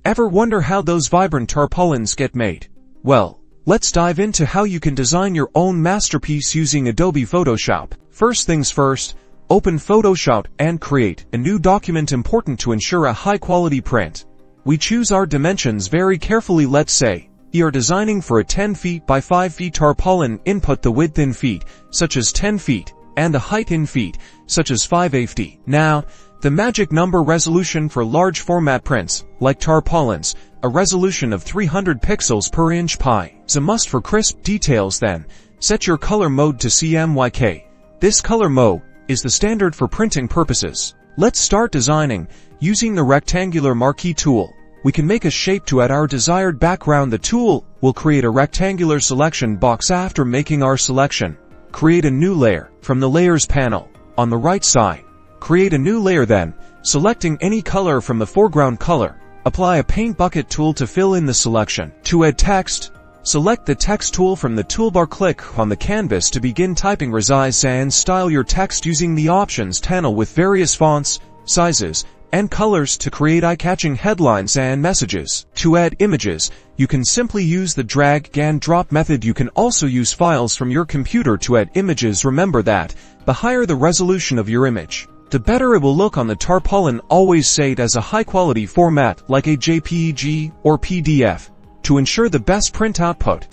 Ever wonder how those vibrant tarpaulins get made? Well, let's dive into how you can design your own masterpiece using Adobe Photoshop. First things first, open Photoshop and create a new document important to ensure a high-quality print. We choose our dimensions very carefully. Let's say we are designing for a 10 feet by 5 feet tarpaulin. Input the width in feet, such as 10 feet, and the height in feet, such as 580. Now, the magic number resolution for large format prints, like tarpaulins, a resolution of 300 pixels per inch pi, is a must for crisp details. Then, set your color mode to CMYK. This color mode is the standard for printing purposes. Let's start designing. Using the rectangular marquee tool, we can make a shape to add our desired background. The tool will create a rectangular selection box. After making our selection, create a new layer from the Layers panel. On the right side, create a new layer. Then, selecting any color from the foreground color, apply a paint bucket tool to fill in the selection. To add text, select the text tool from the toolbar. Click on the canvas to begin typing. Resize and style your text using the options panel with various fonts, sizes, and colors to create eye-catching headlines and messages. To add images, you can simply use the drag and drop method. You can also use files from your computer to add images. Remember that the higher the resolution of your image, the better it will look on the tarpaulin. Always save it as a high-quality format like a JPEG or PDF to ensure the best print output.